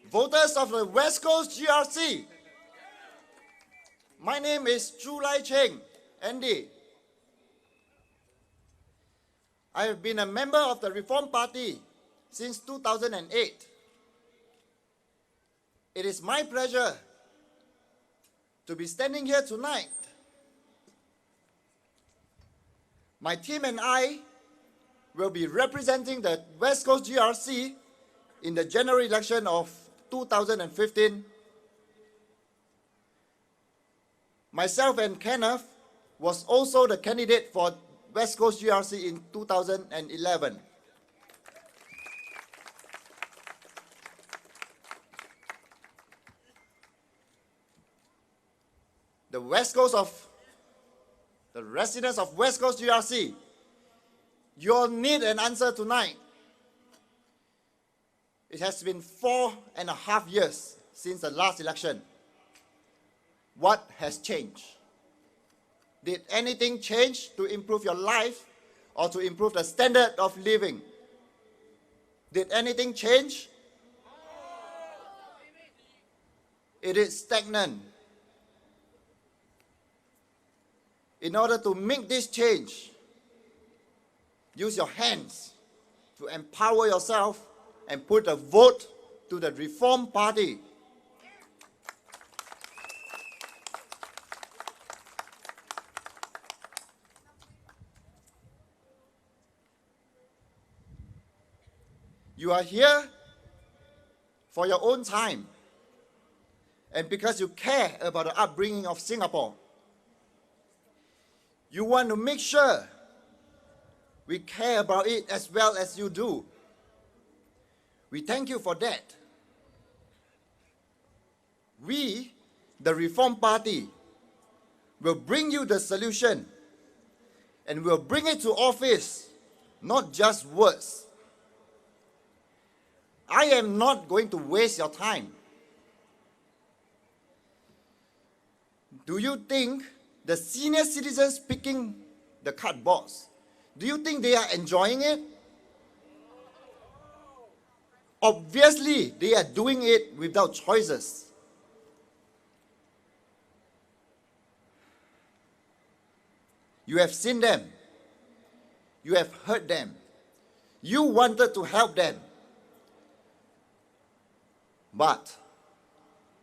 Voters of the West Coast GRC, my name is Chu Lai Cheng, ND. I have been a member of the Reform Party since 2008. It is my pleasure to be standing here tonight. My team and I will be representing the West Coast GRC in the general election of 2015. Myself and Kenneth was also the candidate for West Coast GRC in 2011. The residents of West Coast GRC, you all need an answer tonight. It has been 4.5 years since the last election. What has changed? Did anything change to improve your life or to improve the standard of living? Did anything change? It is stagnant. In order to make this change, use your hands to empower yourself and put a vote to the Reform Party. You are here for your own time and because you care about the upbringing of Singapore. You want to make sure we care about it as well as you do. We thank you for that. We, the Reform Party, will bring you the solution and will bring it to office, not just words. I am not going to waste your time. Do you think the senior citizens picking the cardboards, do you think they are enjoying it? Obviously, they are doing it without choices. You have seen them. You have heard them. You wanted to help them. But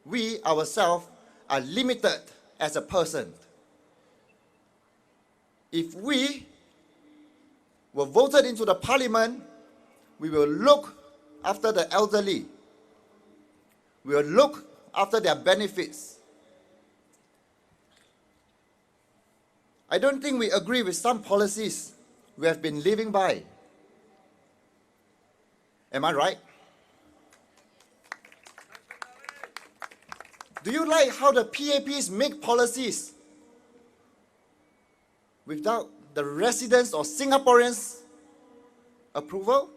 we ourselves are limited as a person. If we were voted into the parliament, we will look after the elderly. We will look after their benefits. I don't think we agree with some policies we have been living by. Am I right? Do you like how the PAPs make policies without the residents or Singaporeans' approval?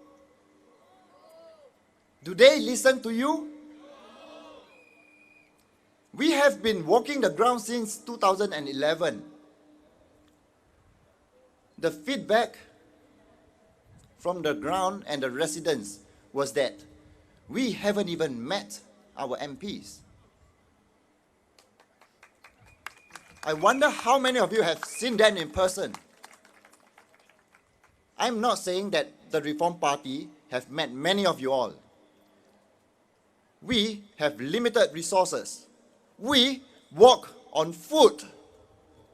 Do they listen to you? We have been walking the ground since 2011. The feedback from the ground and the residents was that we haven't even met our MPs. I wonder how many of you have seen them in person. I'm not saying that the Reform Party have met many of you all. We have limited resources. We walk on foot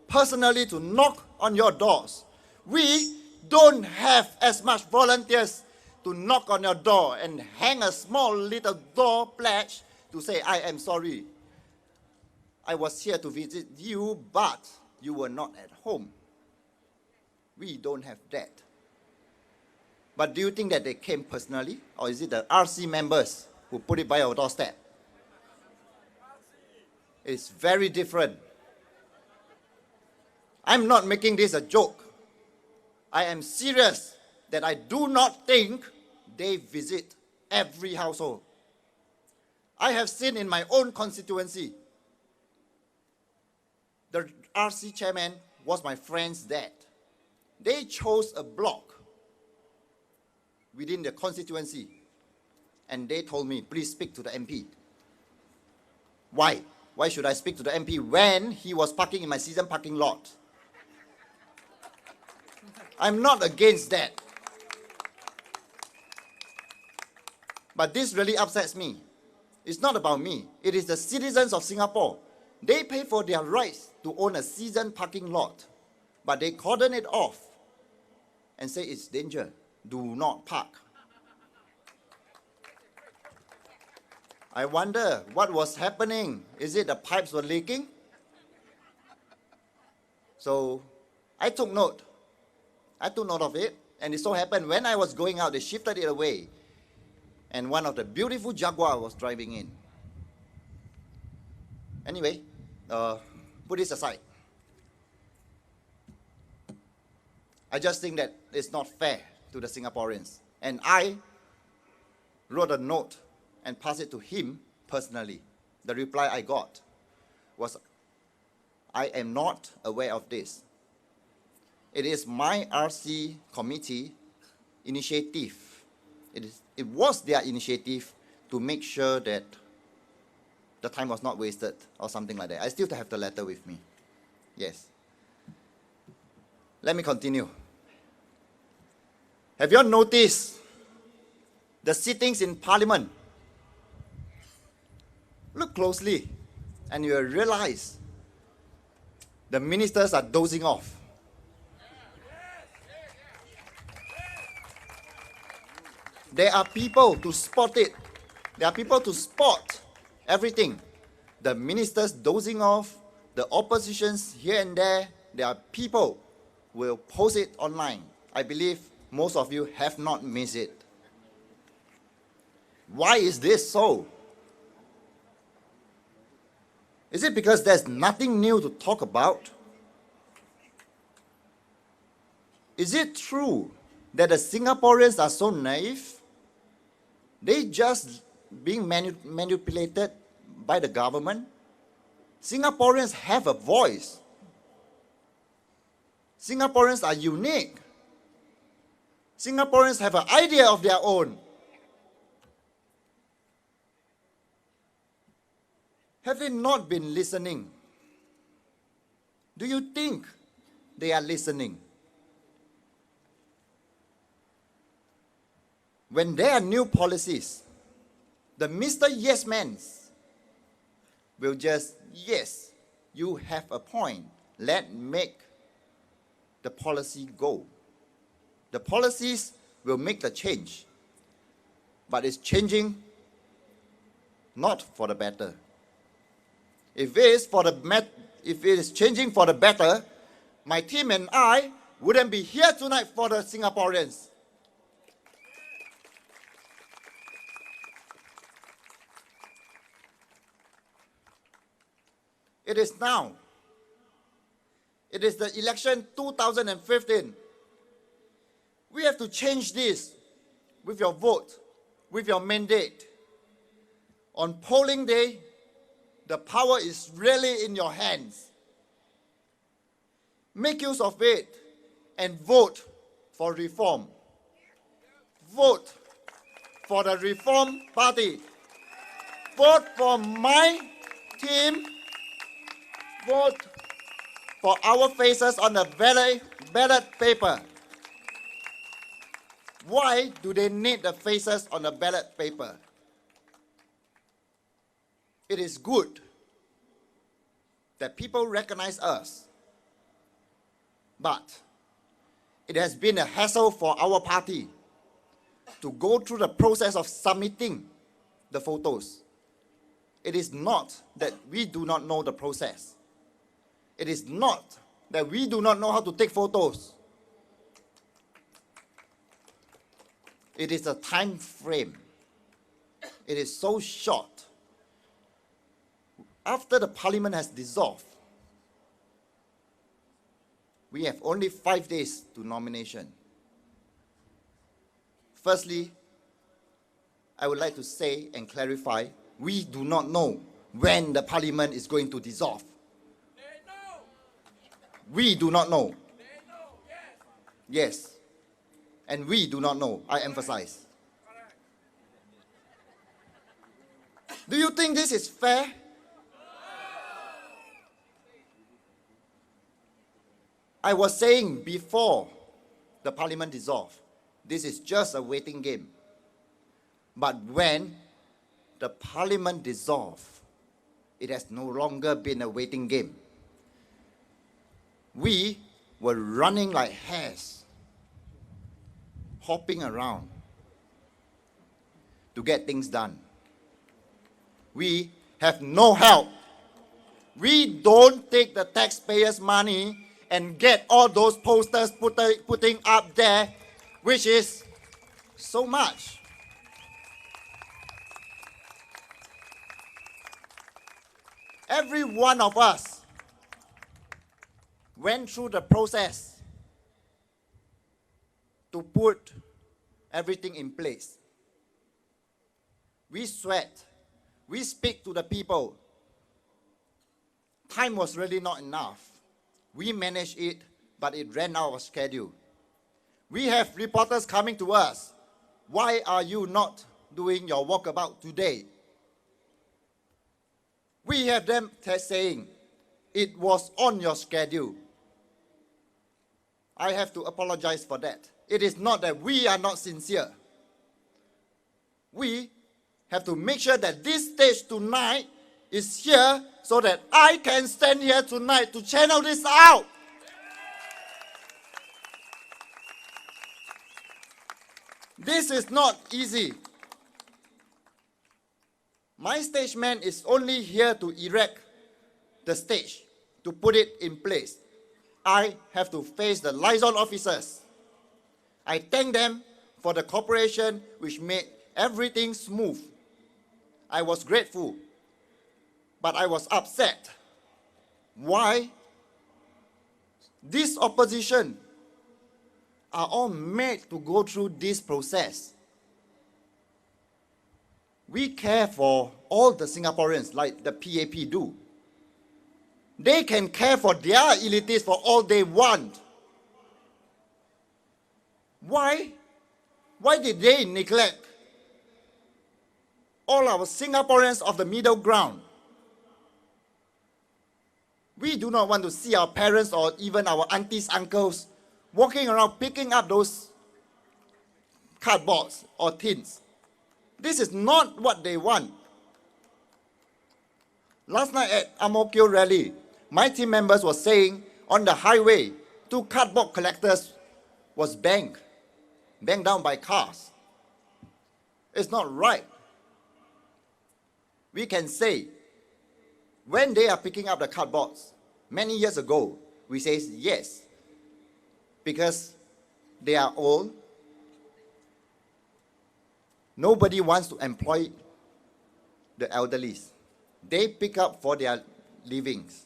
personally to knock on your doors. We don't have as much volunteers to knock on your door and hang a small little door pledge to say, I am sorry. I was here to visit you, but you were not at home. We don't have that. But do you think that they came personally? Or is it the RC members who put it by our doorstep? It's very different. I'm not making this a joke. I am serious that I do not think they visit every household. I have seen in my own constituency, the RC chairman was my friend's dad. They chose a block within the constituency and they told me, please speak to the MP. Why? Why should I speak to the MP when he was parking in my season parking lot? I'm not against that. But this really upsets me. It's not about me. It is the citizens of Singapore. They pay for their rights to own a season parking lot, but they cordon it off and say it's danger. Do not park. I wonder what was happening. Is it the pipes were leaking? So I took note. I took note of it, and it so happened when I was going out, they shifted it away, and one of the beautiful Jaguar was driving in. Anyway, put this aside. I just think that it's not fair to the Singaporeans. And I wrote a note and passed it to him personally. The reply I got was, I am not aware of this. It is my RC committee initiative. It was their initiative to make sure that the time was not wasted or something like that. I still have the letter with me. Yes. Let me continue. Have you all noticed the sittings in Parliament? Look closely and you will realize the ministers are dozing off. There are people to spot it. There are people to spot everything. The ministers dozing off, the oppositions here and there. There are people who will post it online. I believe most of you have not missed it. Why is this so? Is it because there's nothing new to talk about? Is it true that the Singaporeans are so naive? They just being manipulated by the government? Singaporeans have a voice. Singaporeans are unique. Singaporeans have an idea of their own. Have they not been listening? Do you think they are listening? When there are new policies, the Mr. Yes Mans will just, yes, you have a point. Let's make the policy go. The policies will make the change, but it's changing not for the better. If it is changing for the better, my team and I wouldn't be here tonight for the Singaporeans. It is now. It is the election 2015. We have to change this with your vote, with your mandate. On polling day, the power is really in your hands. Make use of it and vote for reform. Vote for the Reform Party. Vote for my team. Vote for our faces on the ballot paper. Why do they need the faces on the ballot paper? It is good that people recognize us, but it has been a hassle for our party to go through the process of submitting the photos. It is not that we do not know the process. It is not that we do not know how to take photos. It is a time frame. It is so short. After the parliament has dissolved, we have only 5 days to nomination. Firstly, I would like to say and clarify, we do not know when the parliament is going to dissolve. We do not know. Yes. And we do not know, I emphasize. Do you think this is fair? I was saying before the parliament dissolved, this is just a waiting game. But when the parliament dissolved, it has no longer been a waiting game. We were running like hares, hopping around to get things done. We have no help. We don't take the taxpayers' money and get all those posters putting up there, which is so much. Every one of us went through the process to put everything in place. We sweat. We speak to the people. Time was really not enough. We managed it, but it ran out of schedule. We have reporters coming to us. Why are you not doing your walkabout today? We have them saying, it was on your schedule. I have to apologize for that. It is not that we are not sincere. We have to make sure that this stage tonight is here so that I can stand here tonight to channel this out. This is not easy. My stage man is only here to erect the stage, to put it in place. I have to face the liaison officers. I thank them for the cooperation which made everything smooth. I was grateful, but I was upset. Why? This opposition are all made to go through this process. We care for all the Singaporeans like the PAP do. They can care for their elitists for all they want. Why? Why did they neglect all our Singaporeans of the middle ground? We do not want to see our parents or even our aunties, uncles walking around picking up those cardboards or tins. This is not what they want. Last night at Ang Mo Kio rally, my team members were saying on the highway, 2 cardboard collectors was banged down by cars. It's not right. We can say, when they are picking up the cardboards, many years ago, we say yes, because they are old. Nobody wants to employ the elderly. They pick up for their livings,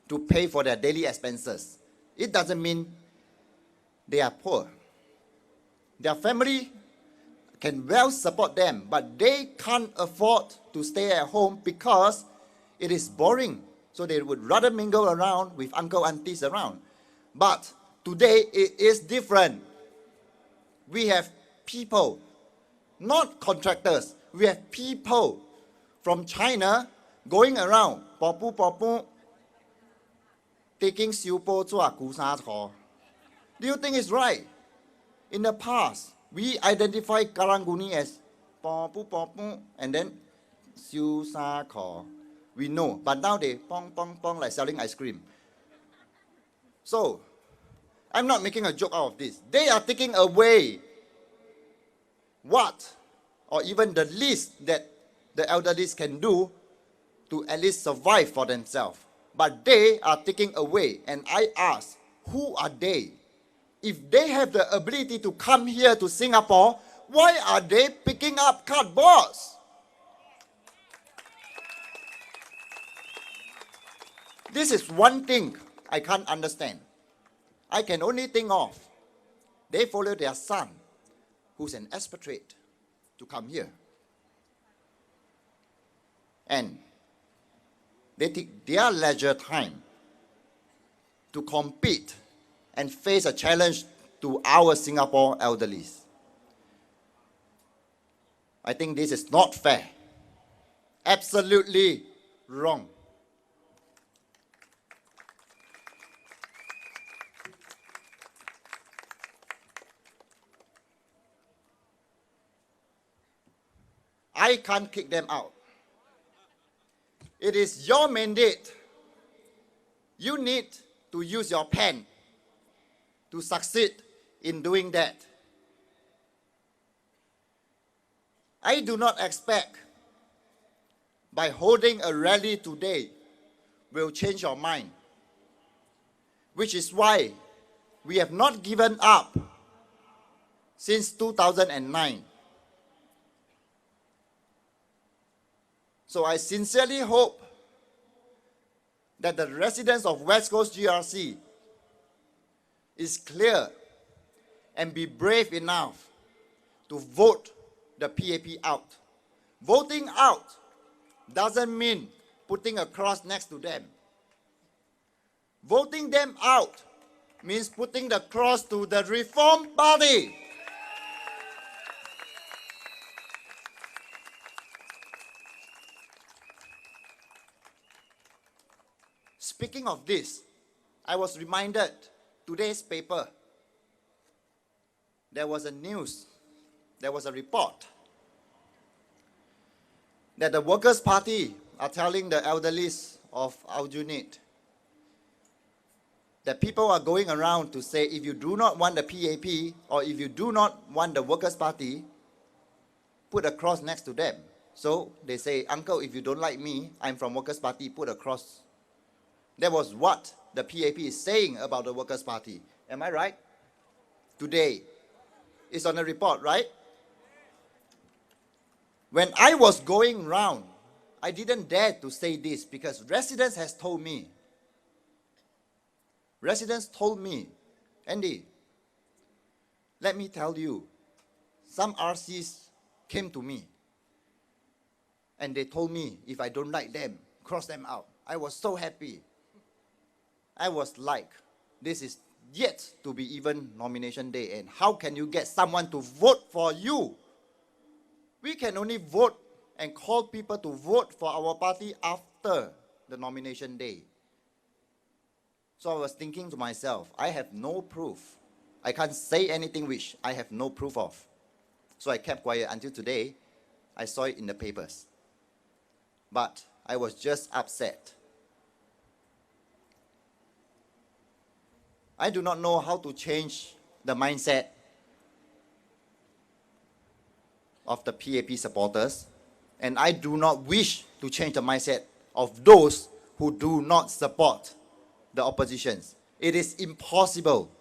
to pay for their daily expenses. It doesn't mean they are poor. Their family can well support them, but they can't afford to stay at home because it is boring. So they would rather mingle around with uncle, aunties around. But today it is different. We have people, not contractors. We have people from China going around, taking siupo zua kusa cho. Do you think it's right? In the past, we identify Karanguni as and then siu sa ko. We know, but now they pong like selling ice cream. So, I'm not making a joke out of this. They are taking away what, or even the least that the elderly can do to at least survive for themselves. But they are taking away, and I ask, who are they? If they have the ability to come here to Singapore, why are they picking up cardboards? This is one thing I can't understand. I can only think of, they follow their son, who's an expatriate, to come here. And they take their leisure time to compete and face a challenge to our Singapore elderlies. I think this is not fair. Absolutely wrong. I can't kick them out. It is your mandate. You need to use your pen to succeed in doing that. I do not expect by holding a rally today will change your mind, which is why we have not given up since 2009. So I sincerely hope that the residents of West Coast GRC is clear and be brave enough to vote the PAP out. Voting out doesn't mean putting a cross next to them. Voting them out means putting the cross to the Reform Party. Speaking of this, I was reminded today's paper, there was a report that the Workers' Party are telling the elderlies of Aljunied that people are going around to say, if you do not want the PAP or if you do not want the Workers' Party, put a cross next to them. So they say, uncle, if you don't like me, I'm from Workers' Party, put a cross. That was what the PAP is saying about the Workers' Party. Am I right? Today. It's on the report, right? When I was going round, I didn't dare to say this because residents has told me. Residents told me, Andy, let me tell you, some RCs came to me and they told me if I don't like them, cross them out. I was so happy. I was like, this is yet to be even nomination day, and how can you get someone to vote for you? We can only vote and call people to vote for our party after the nomination day. So I was thinking to myself, I have no proof. I can't say anything which I have no proof of. So I kept quiet until today. I saw it in the papers. But I was just upset. I do not know how to change the mindset of the PAP supporters, and I do not wish to change the mindset of those who do not support the oppositions. It is impossible.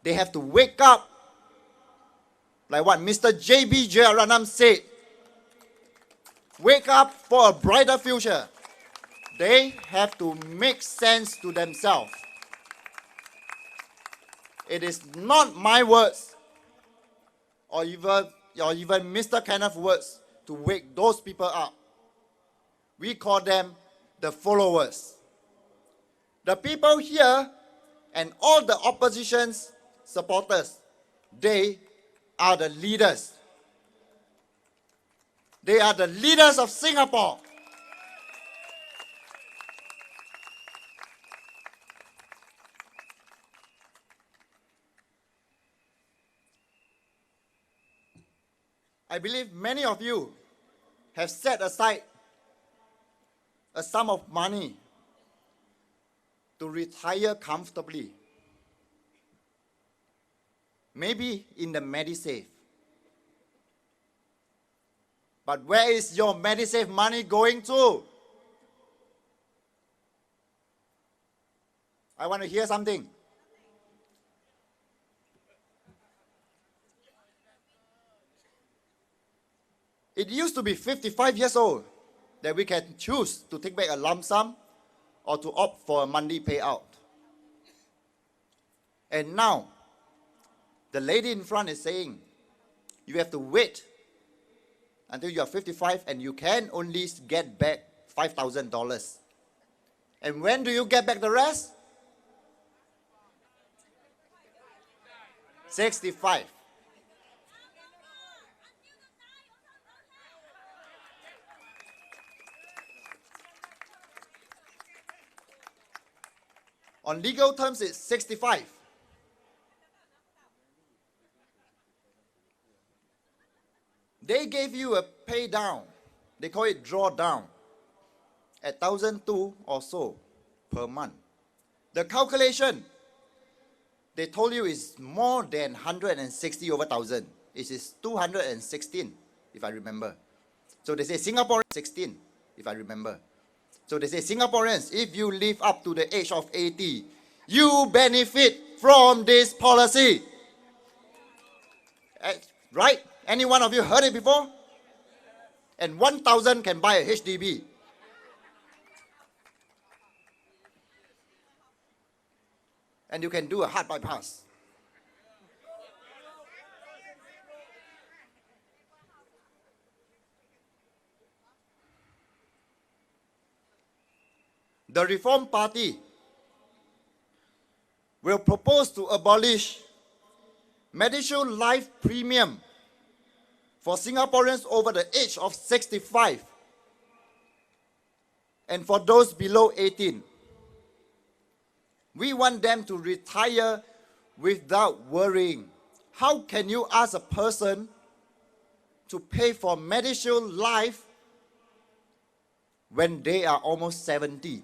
They have to wake up, like what Mr. J.B. Jeyaretnam said, wake up for a brighter future. They have to make sense to themselves. It is not my words or even Mr. Kenneth's words to wake those people up. We call them the followers. The people here and all the opposition's supporters, they are the leaders. They are the leaders of Singapore. I believe many of you have set aside a sum of money to retire comfortably. Maybe in the MediSave. But where is your MediSave money going to? I want to hear something. It used to be 55 years old that we can choose to take back a lump sum or to opt for a monthly payout. And now, the lady in front is saying, you have to wait until you are 55 and you can only get back $5,000. And when do you get back the rest? 65. On legal terms, it's 65. They gave you a pay down. They call it drawdown at 1,200 or so per month. The calculation, they told you is more than 160 over 1,000. It is 216, if I remember. So they say Singaporeans, 16, if I remember. So they say Singaporeans, if you live up to the age of 80, you benefit from this policy. Right? Any one of you heard it before? And 1,000 can buy a HDB. And you can do a heart bypass. The Reform Party will propose to abolish MediShield Life Premium for Singaporeans over the age of 65 and for those below 18. We want them to retire without worrying. How can you ask a person to pay for MediShield Life when they are almost 70?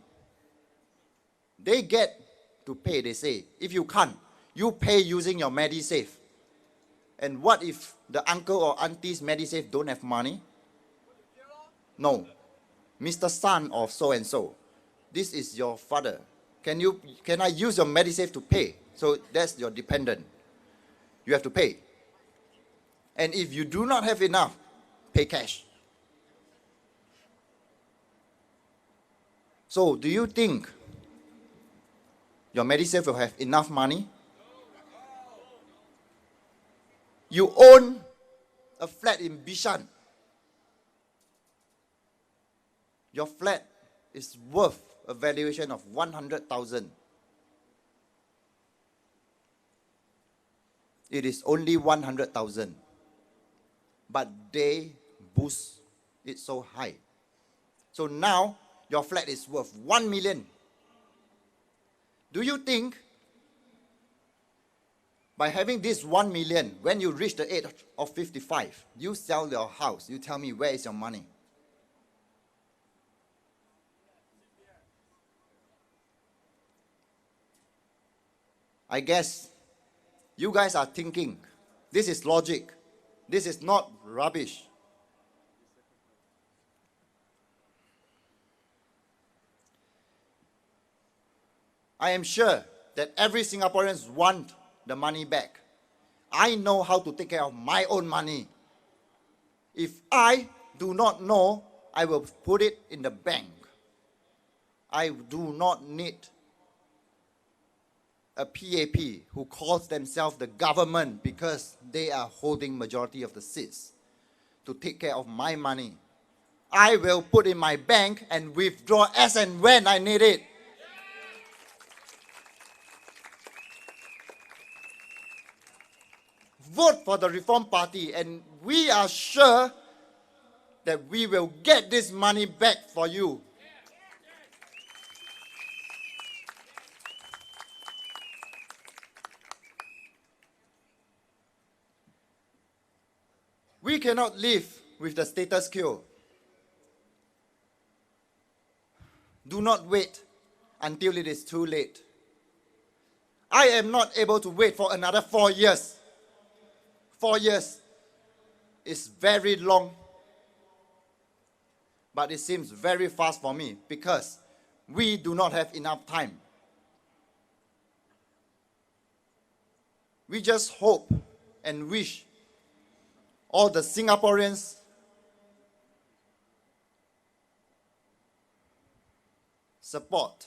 They get to pay, they say. If you can't, you pay using your MediSave. And what if the uncle or auntie's MediSave don't have money? No. Mr. Son of so-and-so, this is your father. Can I use your MediSave to pay? So that's your dependent. You have to pay. And if you do not have enough, pay cash. So do you think your MediSave will have enough money? You own a flat in Bishan. Your flat is worth a valuation of 100,000. It is only 100,000. But they boost it so high. So now your flat is worth 1 million. Do you think by having this 1 million, when you reach the age of 55, you sell your house, you tell me where is your money? I guess you guys are thinking, this is logic. This is not rubbish. I am sure that every Singaporean wants the money back. I know how to take care of my own money. If I do not know, I will put it in the bank. I do not need a PAP who calls themselves the government because they are holding majority of the seats to take care of my money. I will put in my bank and withdraw as and when I need it. Vote for the Reform Party and we are sure that we will get this money back for you. We cannot live with the status quo. Do not wait until it is too late. I am not able to wait for another 4 years. 4 years is very long, but it seems very fast for me because we do not have enough time. We just hope and wish all the Singaporeans support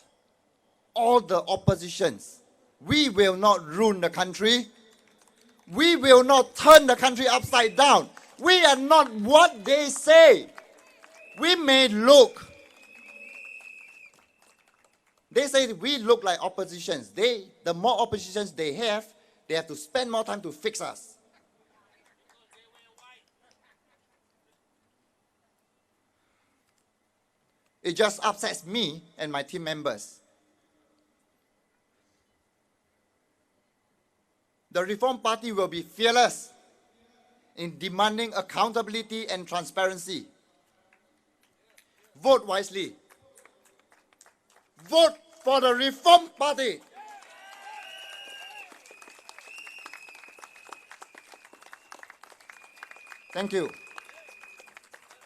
all the oppositions. We will not ruin the country. We will not turn the country upside down. We are not what they say. We may look. They say we look like oppositions. The more oppositions they have to spend more time to fix us. It just upsets me and my team members. The Reform Party will be fearless in demanding accountability and transparency. Vote wisely. Vote for the Reform Party. Thank you.